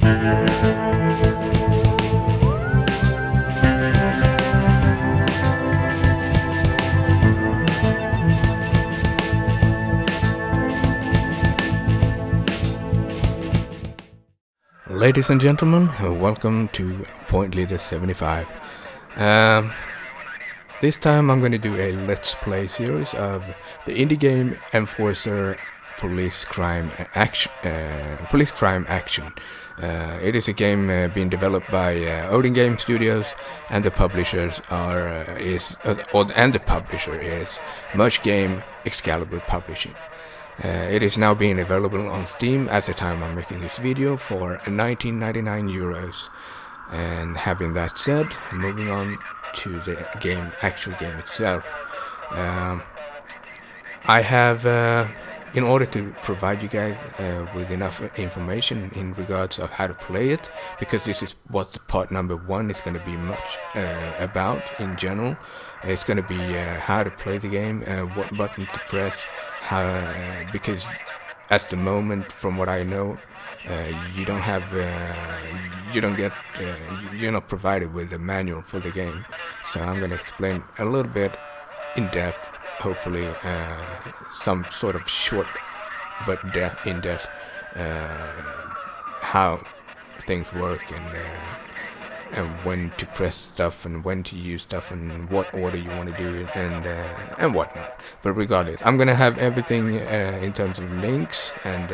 Ladies and gentlemen, welcome to Point Leader 75. This time I'm going to do a Let's Play series of the indie game Enforcer Police Crime Action. It is a game being developed by Odin Game Studios, and the publishers is Merge Game Excalibur Publishing. It is now being available on Steam at the time I'm making this video for 19.99 euros. And having that said, moving on to the actual game itself. I have, in order to provide you guys with enough information in regards of how to play it, because this is what the part number 1 is going to be much about in general. It's going to be how to play the game, what button to press, because at the moment, from what I know, you're not provided with a manual for the game. So I'm going to explain a little bit in depth, hopefully some sort of short but in depth how things work, and when to press stuff and when to use stuff and what order you want to do it, and whatnot. But regardless, I'm gonna have everything in terms of links and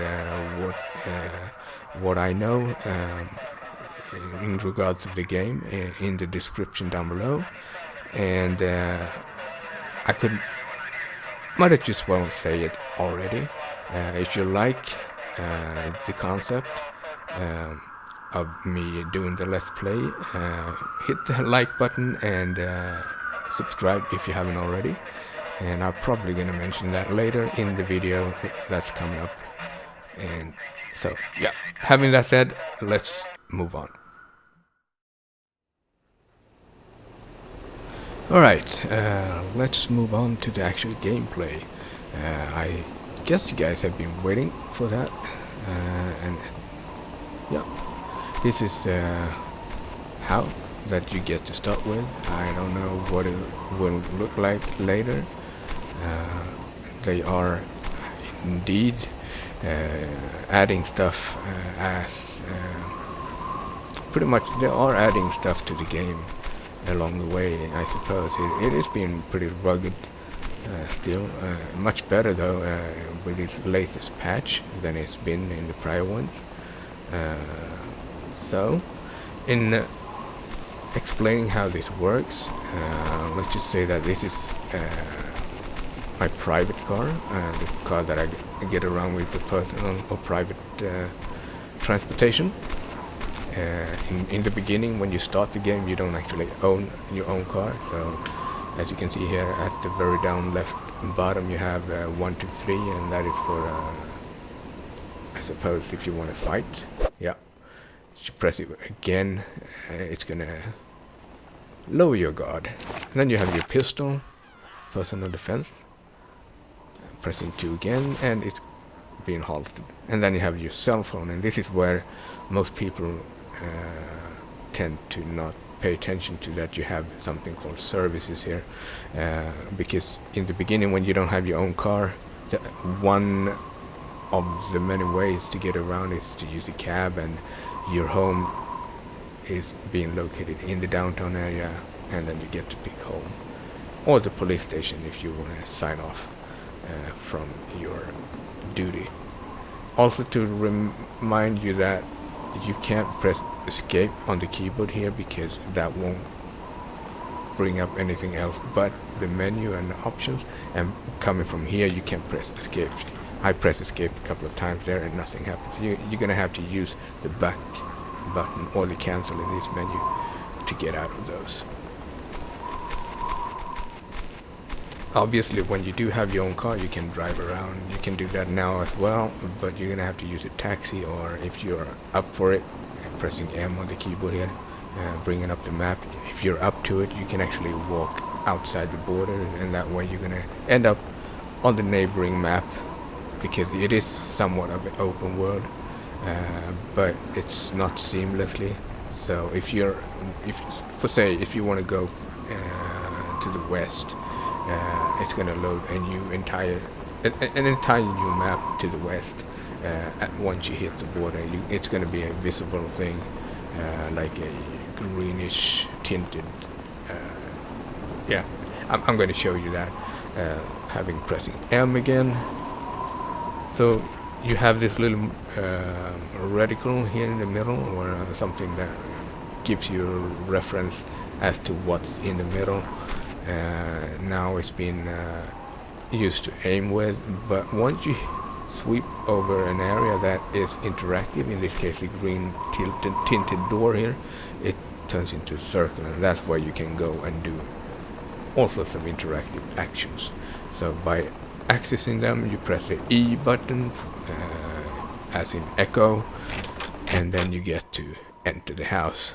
what I know in regards to the game in the description down below. And might have just well say it already. If you like the concept of me doing the Let's Play, hit the like button and subscribe if you haven't already, and I'm probably gonna mention that later in the video that's coming up. And so yeah, having that said, let's move on. Alright, let's move on to the actual gameplay. I guess you guys have been waiting for that, and yeah. This is how that you get to start with. I don't know what it will look like later. They are indeed adding stuff pretty much they are adding stuff to the game along the way, I suppose. It is being pretty rugged still. Much better though with its latest patch than it's been in the prior ones. So, in explaining how this works, let's just say that this is my private car, the car that I get around with for personal or private transportation. In the beginning, when you start the game, you don't actually own your own car. So, as you can see here at the very down left bottom, you have 1, 2, 3, and that is for, I suppose, if you want to fight. Yeah. You press it again, it's gonna lower your guard. And then you have your pistol, personal defense. Pressing 2 again, and it's being halted. And then you have your cell phone, and this is where most people tend to not pay attention to, that you have something called services here. Because in the beginning, when you don't have your own car, one of the many ways to get around is to use a cab, and your home is being located in the downtown area, and then you get to pick home, or the police station if you want to sign off from your duty. Also, to remind you that you can't press escape on the keyboard here, because that won't bring up anything else but the menu and the options, and coming from here you can press escape. I press escape a couple of times there and nothing happens. You're gonna have to use the back button or the cancel in this menu to get out of those. Obviously, when you do have your own car, you can drive around. You can do that now as well, but you're gonna have to use a taxi, or if you're up for it, pressing M on the keyboard here, bringing up the map. If you're up to it, you can actually walk outside the border, and that way you're gonna end up on the neighboring map, because it is somewhat of an open world. but it's not seamlessly. So if you want to go to the west, it's going to load an entire new map to the west. Once you hit the border, it's going to be a visible thing, like a greenish tinted. Yeah, I'm going to show you that. Pressing M again. So you have this little reticle here in the middle, or something that gives you a reference as to what's in the middle. Now it's been used to aim with, but once you sweep over an area that is interactive, in this case the green tinted door here, it turns into a circle, and that's where you can go and do all sorts of interactive actions. So by accessing them, you press the E button, as in echo, and then you get to enter the house.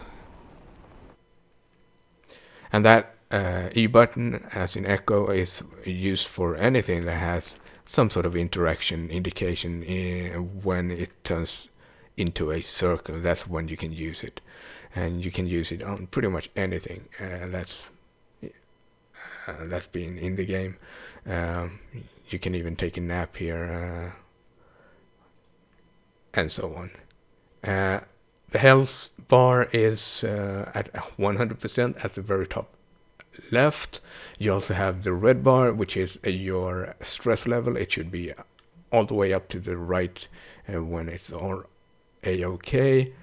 And that E button, as in echo, is used for anything that has some sort of interaction indication. When it turns into a circle, that's when you can use it, and you can use it on pretty much anything that's been in the game. You can even take a nap here, and so on. The health bar is at 100% at the very top left. You also have the red bar, which is your stress level. It should be all the way up to the right when it's all a-okay.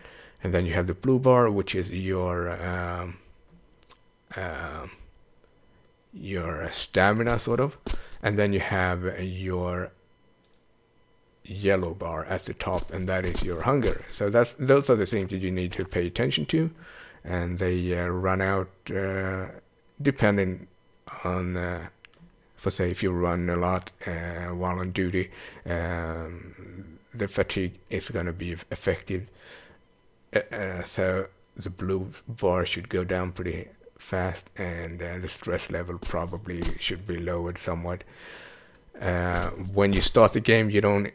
And then you have the blue bar, which is your stamina, sort of. And then you have your yellow bar at the top, and that is your hunger. So those are the things that you need to pay attention to, and they run out depending on, for say, if you run a lot while on duty, the fatigue is going to be effective. So the blue bar should go down pretty fast, and the stress level probably should be lowered somewhat. When you start the game, you don't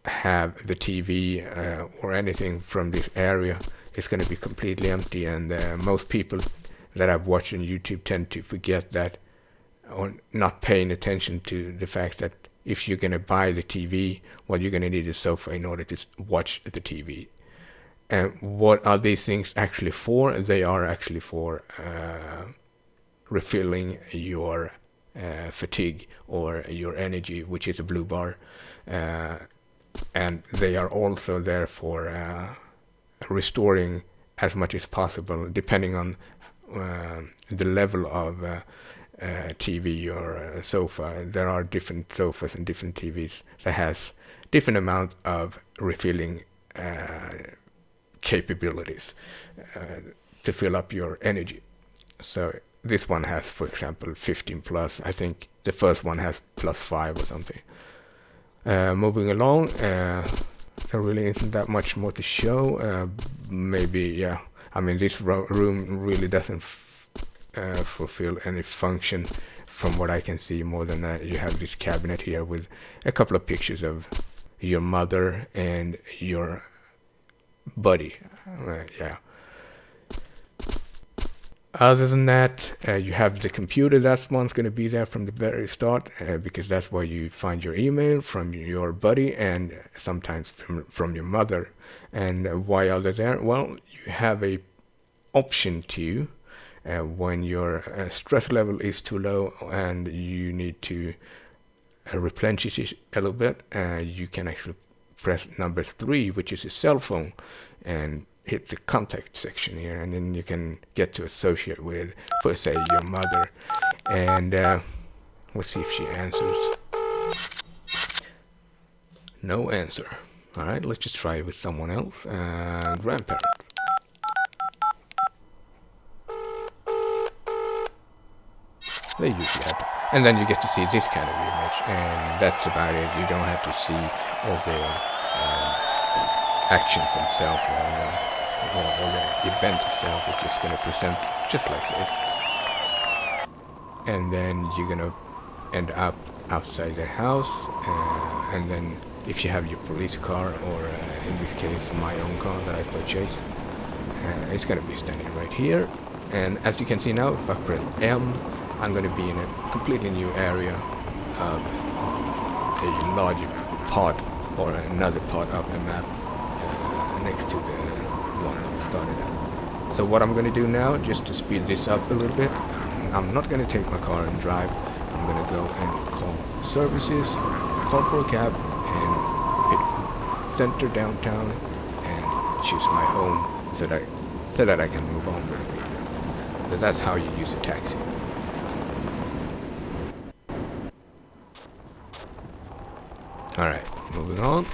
have the TV or anything from this area. It's going to be completely empty, and most people that I've watched on YouTube tend to forget that, or not paying attention to the fact that if you're going to buy the TV, well, you're going to need a sofa in order to watch the TV. And what are these things actually for? They are actually for refilling your fatigue or your energy, which is a blue bar. And they are also there for restoring as much as possible, depending on the level of TV or sofa. There are different sofas and different TVs that has different amounts of refilling capabilities to fill up your energy. So this one has, for example, 15 plus. I think the first one has +5 or something. Moving along, there really isn't that much more to show. Maybe, yeah, I mean, this room really doesn't fulfill any function from what I can see, more than you have this cabinet here with a couple of pictures of your mother and your buddy. Yeah. Other than that, you have the computer. That one's going to be there from the very start, because that's where you find your email from your buddy, and sometimes from your mother. And why are they there? Well, you have a option to, when your stress level is too low and you need to replenish it a little bit, you can actually press number 3, which is a cell phone, and hit the contact section here, and then you can get to associate with, for say, your mother. And let's see if she answers. No answer. All right, let's just try it with someone else. Grandparent. They usually have to. And then you get to see this kind of image, and that's about it. You don't have to see all the actions themselves, or the event itself. It's just going to present just like this. And then you're going to end up outside the house, and then if you have your police car, or in this case my own car that I purchased. It's gonna be standing right here, and as you can see now, if I press M, I'm gonna be in a completely new area of a larger part, or another part of the map, next to the one that we started at. So what I'm gonna do now, just to speed this up a little bit, I'm not gonna take my car and drive. I'm gonna go and call services, call for a cab, and pick center downtown, and choose my home so that I can move on with it. So that's how you use a taxi. Alright, moving on.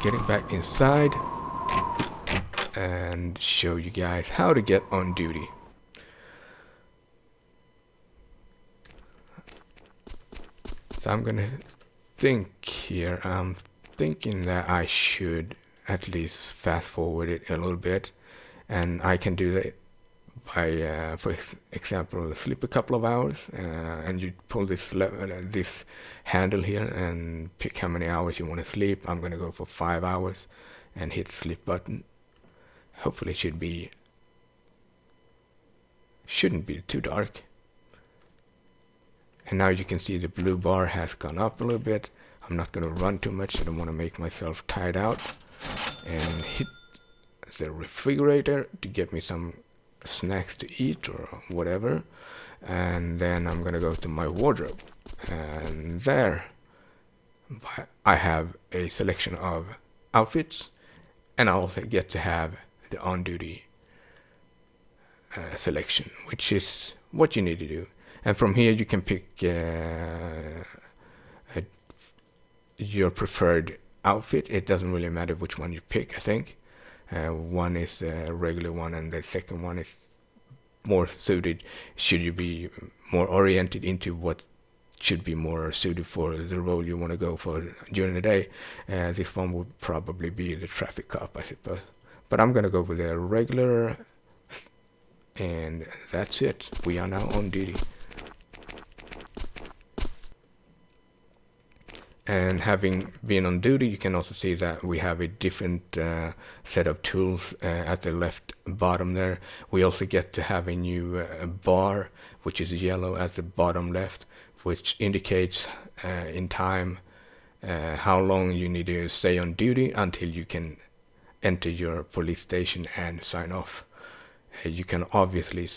Getting back inside and show you guys how to get on duty. So I'm gonna think here. I'm thinking that I should at least fast forward it a little bit, and I can do that by, for example, sleep a couple of hours, and you pull this this handle here and pick how many hours you want to sleep. I'm gonna go for 5 hours and hit sleep button. Hopefully it shouldn't be too dark. And now you can see the blue bar has gone up a little bit. I'm not gonna run too much. I don't want to make myself tired out. And hit the refrigerator to get me some snacks to eat or whatever. And then I'm gonna go to my wardrobe, and there I have a selection of outfits, and I also get to have the on-duty selection, which is what you need to do. And from here you can pick your preferred outfit. It doesn't really matter which one you pick, I think. One is a regular one, and the second one is more suited should you be more oriented into what should be more suited for the role you want to go for during the day. This one would probably be the traffic cop, I suppose. But I'm gonna go with the regular, and that's it. We are now on duty. And having been on duty, you can also see that we have a different set of tools at the left bottom there. We also get to have a new bar, which is yellow at the bottom left, which indicates in time how long you need to stay on duty until you can enter your police station and sign off. You can obviously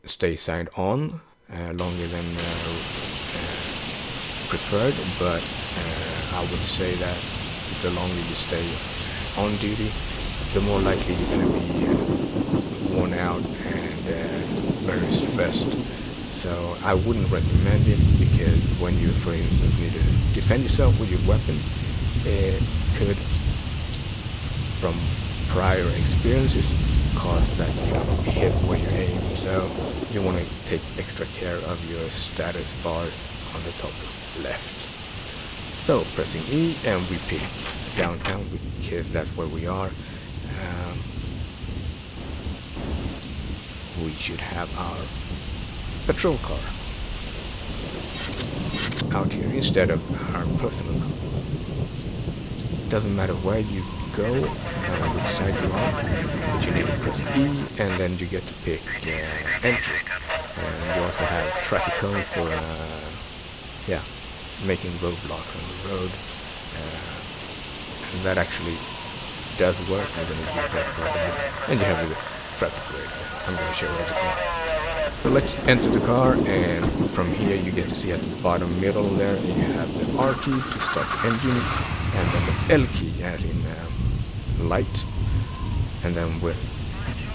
stay signed on longer than preferred, but I would say that the longer you stay on duty, the more likely you're going to be worn out and very stressed. So I wouldn't recommend it, because when you, for instance, need to defend yourself with your weapon, it could, from prior experiences, cause that you don't hit where you aim. So you want to take extra care of your status bar on the top left. So pressing E, and we pick downtown because that's where we are. We should have our patrol car out here instead of our personal car. Doesn't matter where you go, which side you are, but you need to press E, and then you get to pick enter. And you also have traffic cone for making roadblocks on the road, and that actually does work. I'm going to do that probably. And you have the traffic radar. I'm going to show everything. So let's enter the car, and from here you get to see at the bottom middle there, you have the R key to start the engine, and then the L key as in light, and then with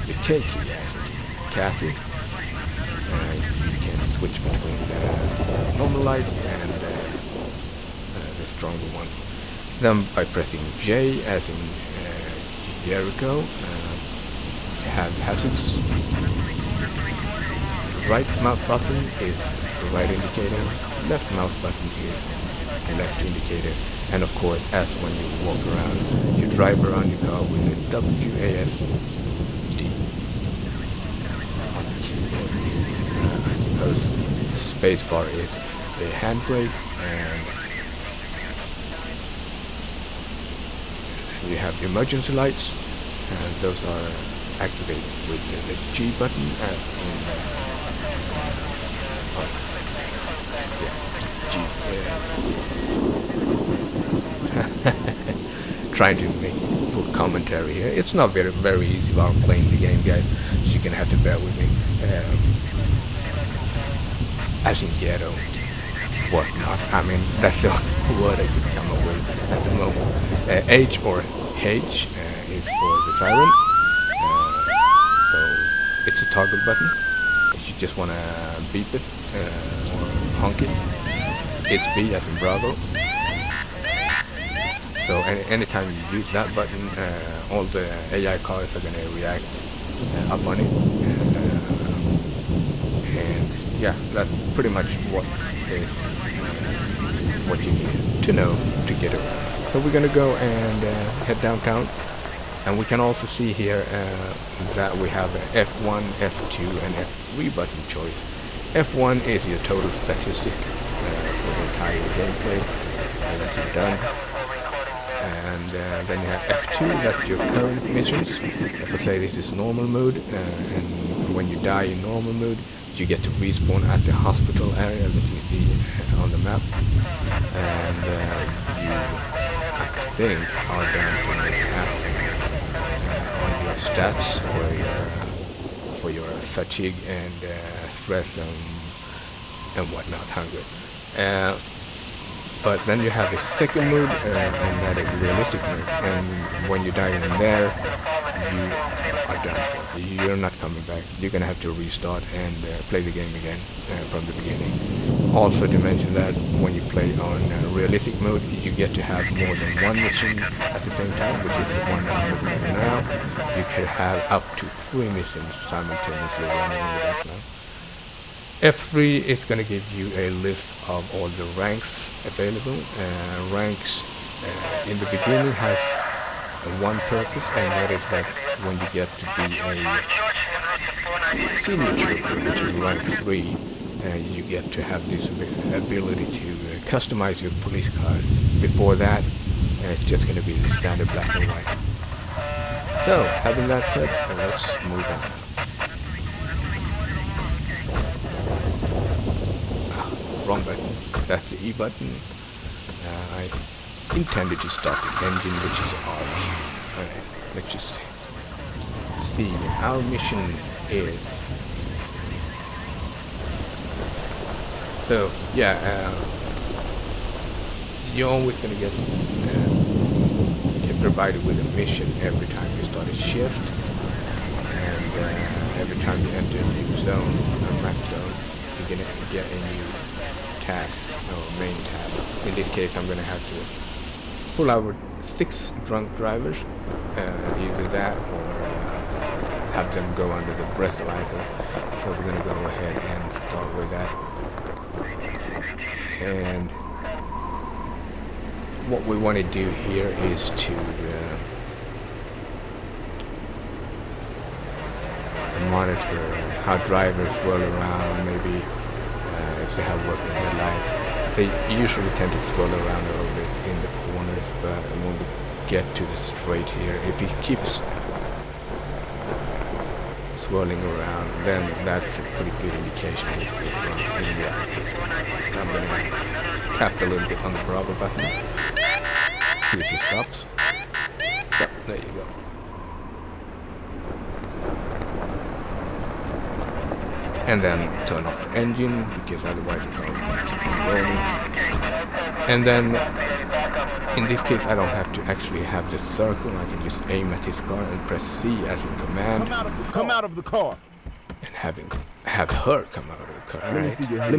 the K key as in Kathy. You can switch between the normal lights and the stronger one. Then by pressing J as in Jericho, you have hazards. Right mouse button is the right indicator, left mouse button is the left indicator, and of course, as when you walk around, you drive around your car with the WASD on the keyboard. I suppose spacebar is the handbrake, and You have emergency lights, and those are activated with the G button as in trying to make full commentary here. It's not very easy while playing the game, guys, so you're gonna have to bear with me. As in ghetto, whatnot. I mean, that's the word I could come up with at the moment. H or H is for the siren. So it's a toggle button. If you just wanna beep it or honk it, it's B as in Bravo. So anytime you use that button, all the AI cars are going to react up on it. And yeah, that's pretty much what you need to know to get around. So we're going to go and head downtown. And we can also see here that we have an F1, F2 and F3 button choice. F1 is your total statistic for the entire gameplay that you've done. And then you have F2, that's your current missions. If I say this is normal mode, and when you die in normal mode, you get to respawn at the hospital area that you see on the map. And you, I think, are down to maybe half on your stats for your fatigue and stress and whatnot, hunger. But then you have a second mode, and that is realistic mode. And when you die in there, you are done for. You're not coming back. You're gonna have to restart and play the game again from the beginning. Also to mention that when you play on realistic mode, you get to have more than one mission at the same time, which is the one that I'm looking at now. You can have up to 3 missions simultaneously running in the background. F3 is going to give you a list of all the ranks available. Ranks in the beginning has one purpose, and that is that when you get to be a senior trooper, which is rank 3, you get to have this ability to customize your police cars. Before that, it's just going to be the standard black and white. So, having that said, let's move on. Wrong button. That's the E button. I intended to start the engine, which is ours. Alright, let's just see. Our mission is... So, yeah, you're always going to get provided with a mission every time you start a shift. And every time you enter a new zone, a map zone, you're going to get a new task, or main task. In this case, I'm going to have to pull out 6 drunk drivers, either that or have them go under the breathalyzer. So we're going to go ahead and start with that. And what we want to do here is to monitor how drivers roll around, maybe if they have working headlights. They usually tend to swirl around a little bit in the corners, but when we get to the straight here, if he keeps swirling around, then that's a pretty good indication he's pretty drunk. So I'm going to tap a little bit on the Bravo button, see if he stops. Yep, there you go. And then turn off the engine, because otherwise the car is going to keep on rolling. And then, in this case, I don't have to actually have the circle. I can just aim at his car and press C as in command. Come out of the car. And have her come out of the car. Let me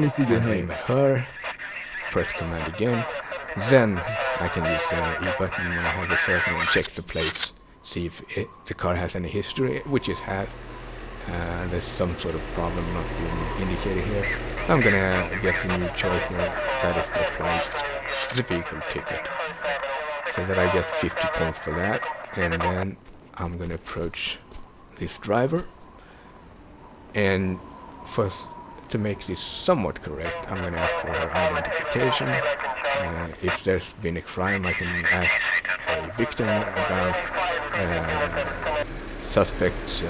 see your hand. Aim at her. Press command again. Then I can use the E button when I have the circle and check the plates. See if the car has any history, which it has. There's some sort of problem not being indicated here. I'm gonna get the new choice here. That is the plate, the vehicle ticket. So that I get 50 points for that. And then I'm gonna approach this driver. And first, to make this somewhat correct, I'm gonna ask for her identification. If there's been a crime, I can ask a victim about suspects,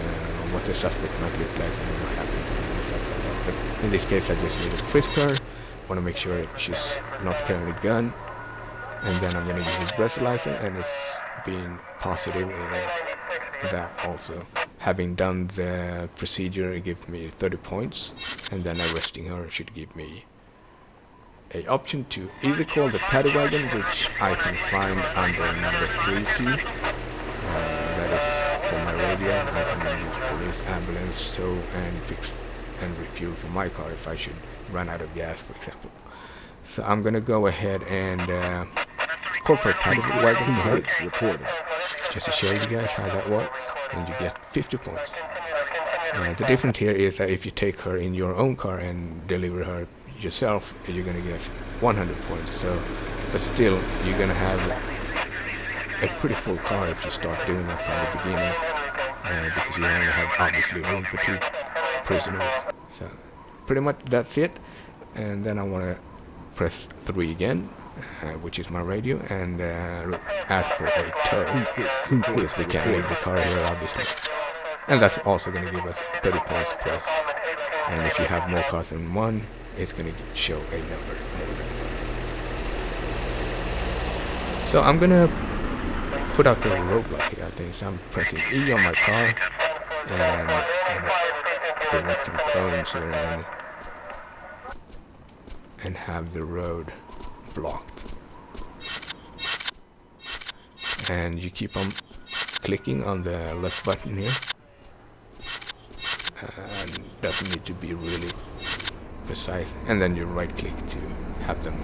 what the suspect might look like and what happened to them and stuff like that. But in this case I just need to frisk her, want to make sure she's not carrying a gun, and then I'm going to use a breathalyzer, and it's being positive that also. Having done the procedure, it gives me 30 points, and then arresting her should give me a option to either call the paddy wagon, which I can find under number 3 key. That is for my radio. I can use police, ambulance, tow, and fix and refuel for my car if I should run out of gas, for example. So I'm gonna go ahead and call for a paddy wagon for her, just to show you guys how that works, and you get 50 points. The difference here is that if you take her in your own car and deliver her yourself, you're gonna get 100 points. So, but still, you're gonna have a pretty full car if you start doing that from the beginning, because you only have obviously room for 2 prisoners. So, pretty much that's it. And then I wanna press 3 again, which is my radio, and ask for a tow, because we can't leave the car here obviously. And that's also going to give us 30 points plus. And if you have more cars than one, it's going to show a number more than one. So I'm going to put out the roadblock here, I think. So I'm pressing E on my car, and I'm going to bring up some cones here and have the road blocked. And you keep on clicking on the left button here. And doesn't need to be really precise, and then you right click to have them.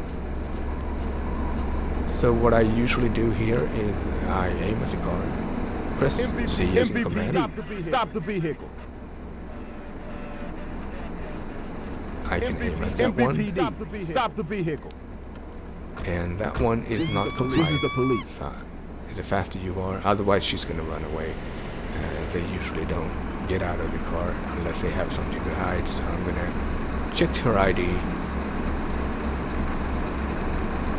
So what I usually do here is I aim at the car, press C as in command. Stop the vehicle. I can aim at that one. Stop the vehicle. And that one is not compliant. This is the police. The faster you are, otherwise she's going to run away. They usually don't get out of the car unless they have something to hide. So I'm going to check her ID,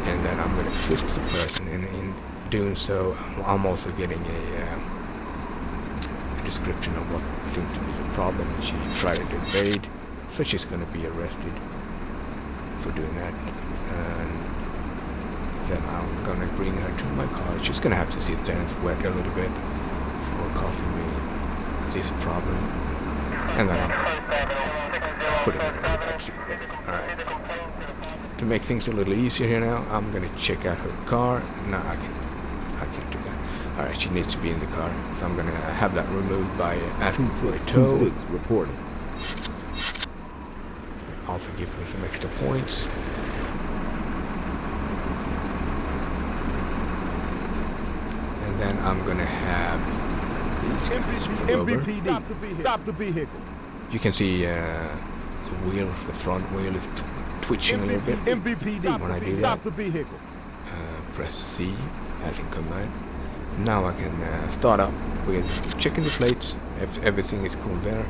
and then I'm going to frisk the person. And in doing so, I'm also getting a description of what seems to be the problem. She tried to evade, so she's going to be arrested for doing that. And then I'm going to bring her to my car. She's going to have to sit there and sweat a little bit for causing me this problem. And then I'm putting her in the back seat there. Alright. To make things a little easier here now, I'm going to check out her car. No, I can't do that. Alright, she needs to be in the car. So I'm going to have that removed by asking for a tow. 2-6 reported. Also give me some extra points. And then I'm gonna have these guys pull over. Stop the vehicle. You can see the wheels, the front wheel is twitching a little bit when I do that. Stop the vehicle. Press C as in command. Now I can start up with checking the plates. If everything is cool there,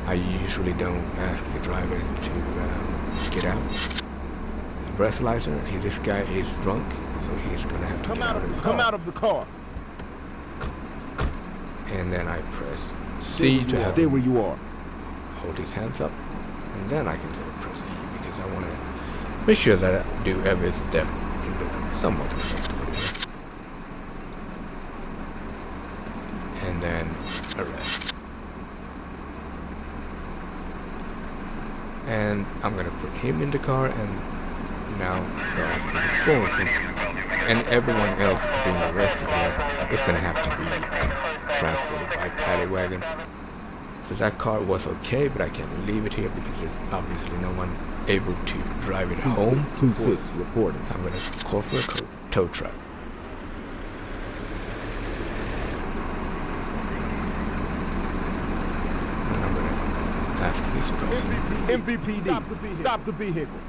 I usually don't ask the driver to get out. Breathalyzer, this guy is drunk, so he's gonna have to come out of the car. And then I press C to stay where you are. Hold his hands up, and then I can go to press E, because I want to make sure that I do every step in the somewhat correct order. And then arrest. And I'm gonna put him in the car, and now the car is being frozen, and everyone else being arrested here is gonna have to be transported by paddy wagon. So that car was okay, but I can't leave it here because there's obviously no one able to drive it home. 2-6 reported. So I'm gonna call for a tow truck. And I'm gonna ask this person. MVPD, stop the vehicle.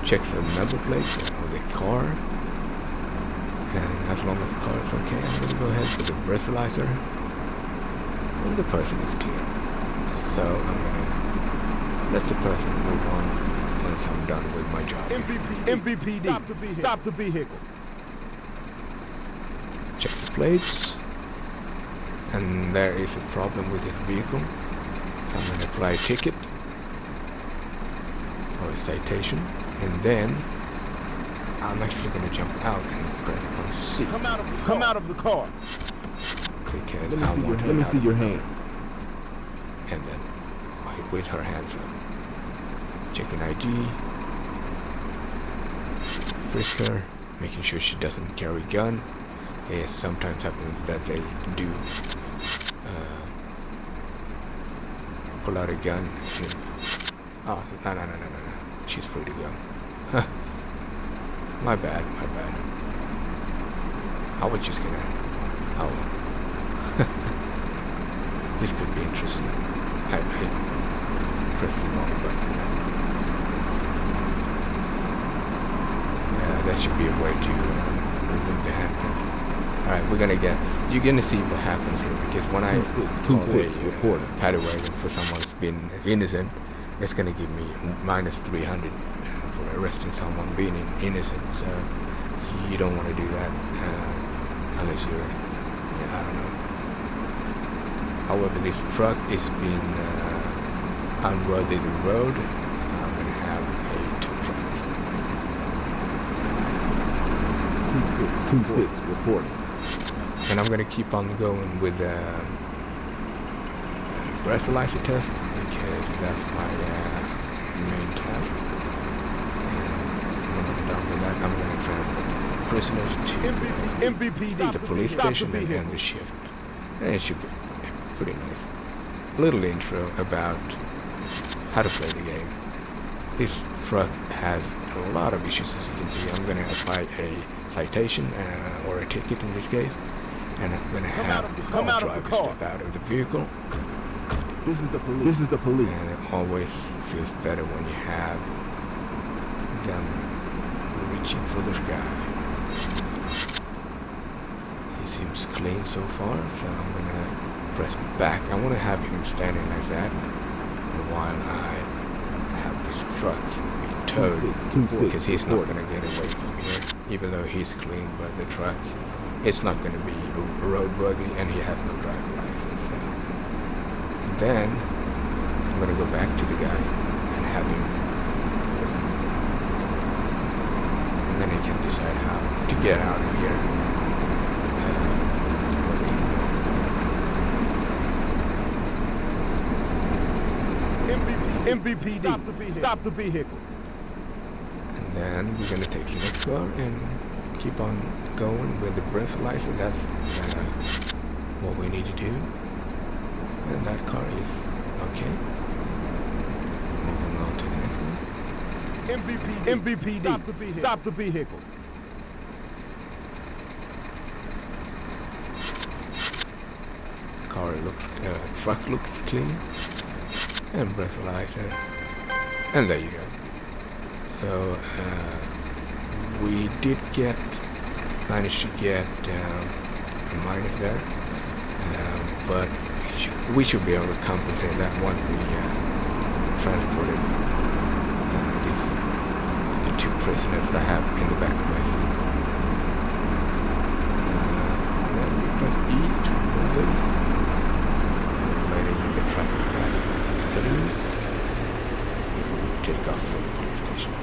Check the number plates of the car. And as long as the car is okay, I'm going to go ahead with the breathalyzer. And the person is clear. So I'm going to let the person move on once I'm done with my job. MVPD. Stop the vehicle. Check the plates. And there is a problem with this vehicle. So I'm going to apply a ticket. Or a citation. And then I'm actually going to jump out and press on C. Come out of the car. Because Let me see your hands. And then with her hands up. Checking ID. Frisk her. Making sure she doesn't carry a gun. It sometimes happens that they do pull out a gun. Oh, no. She's free to go. Huh. My bad. I was just gonna... Oh. This could be interesting. I pressed the wrong button. Yeah, that should be a way to remove the handcuffs. Alright, you're gonna see what happens here, because when I call a paddy wagon for someone who's been innocent, it's gonna give me minus 300 for arresting someone being innocent, so you don't want to do that unless you're, I don't know. However, this truck is being unworthy of the road, so I'm gonna have a tow truck. 26 reporting. And I'm gonna keep on going with breathalyzer test, because that's my main task. And when I'm done with that, I'm gonna transport prisoners to MVPD. the police station and end the shift. And it should be pretty nice. Little intro about how to play the game. This truck has a lot of issues, as you can see. I'm gonna apply a citation or a ticket in this case. And I'm going to have the driver step out of the vehicle. This is the police. And it always feels better when you have them reaching for the sky. He seems clean so far, so I'm going to press back. I want to have him standing like that while I have this truck being towed, because he's not going to get away from here, even though he's clean, but the truck... It's not going to be roadworthy, and he has no driving license. So. Then I'm going to go back to the guy and have him, and then he can decide how to get out of here. MVPD. Stop the vehicle. And then we're going to take the next car and keep on going with the breathalyzer. That's what we need to do. And that car is okay. Moving on to the next one. MVPD. Stop the vehicle. Truck looks clean. And breathalyzer. And there you go. So we did manage to get a minus there, but we should be able to compensate that once we transported the two prisoners that I have in the back of my seat. Then we press E to remove these, and letting the traffic pass through before we take off from the police station.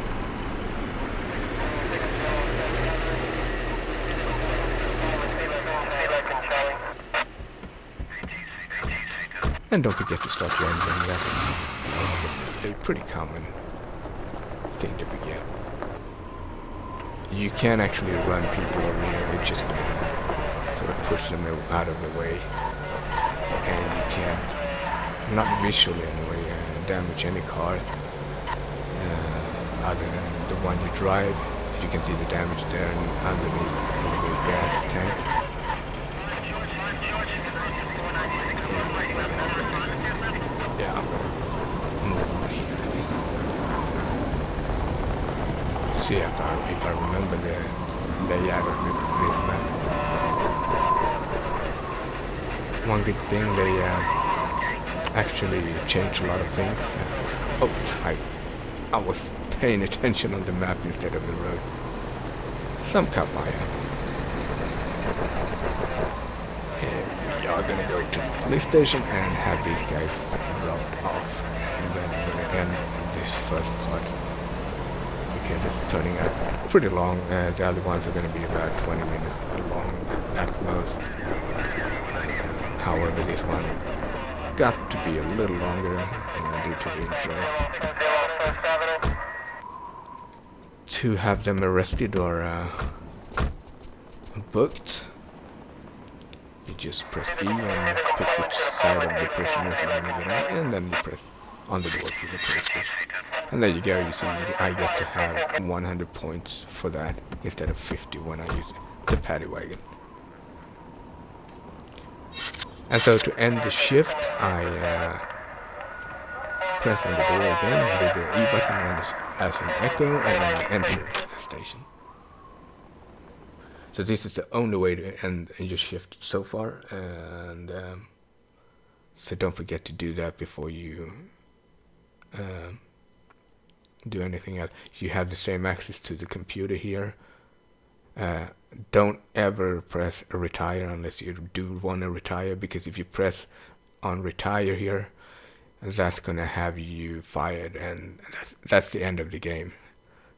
And don't forget to start your engine. That's a pretty common thing to forget. You can actually run people over here. It's just going to sort of push them out of the way. And you can, not visually anyway, damage any car other than the one you drive. You can see the damage there underneath the gas tank. Yeah, I'm gonna move on here, I think. See if I remember the layout of this map. One good thing, they actually changed a lot of things. I was paying attention on the map instead of the road. Some cop I am. And we are gonna go to the police station and have these guys dropped off. And then I'm gonna end this first part because it's turning out pretty long. The other ones are gonna be about 20 minutes long at most. However, this one got to be a little longer due to the intro. To have them arrested or booked, you just press E and pick which side of the prisoners you want to get out, and then you press on the board for the police station. And there you go, you see I get to have 100 points for that instead of 50 when I use the paddy wagon. And so to end the shift, I press on the door again with the E button and as an echo, and then I enter the station. So this is the only way to end your shift so far, and so don't forget to do that before you do anything else. You have the same access to the computer here. Don't ever press retire unless you do want to retire, because if you press on retire here, that's gonna have you fired, and that's the end of the game.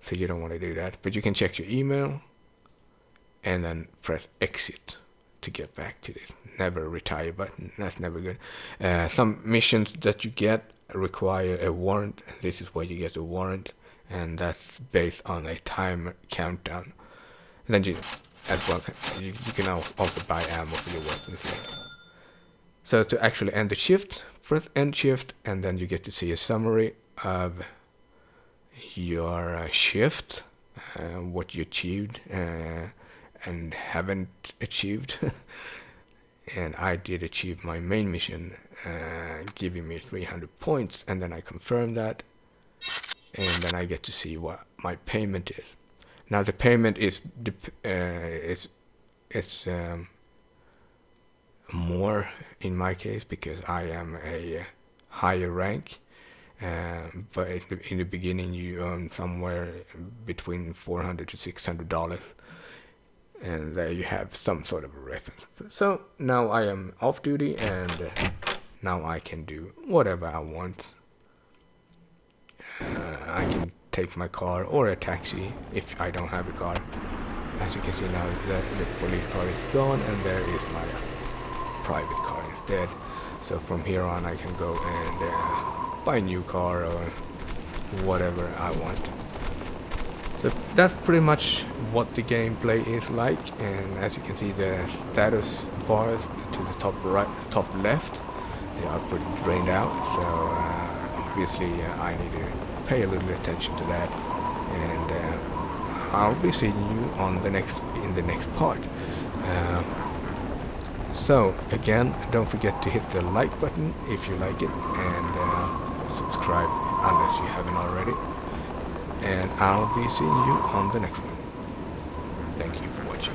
So you don't want to do that. But you can check your email and then press exit to get back to this never retire button. That's never good. Some missions that you get require a warrant. This is where you get the warrant, and that's based on a time countdown. And then you, as well, you can also buy ammo for your weapons here. So to actually end the shift, press end shift, and then you get to see a summary of your shift, what you achieved and haven't achieved. And I did achieve my main mission, giving me 300 points, and then I confirm that, and then I get to see what my payment is. Now the payment is more in my case because I am a higher rank, but in the beginning you earn somewhere between $400 to $600, and there you have some sort of a reference. So now I am off duty, and now I can do whatever I want. I can take my car or a taxi if I don't have a car. As you can see now, the police car is gone, and there is my private car instead. So from here on I can go and buy a new car or whatever I want. So that's pretty much what the gameplay is like, and as you can see, the status bars to the top right, top left, they are pretty drained out, so obviously I need to pay a little attention to that, and I'll be seeing you on in the next part. So again, don't forget to hit the like button if you like it, and subscribe unless you haven't already, and I'll be seeing you on the next one. Thank you for watching.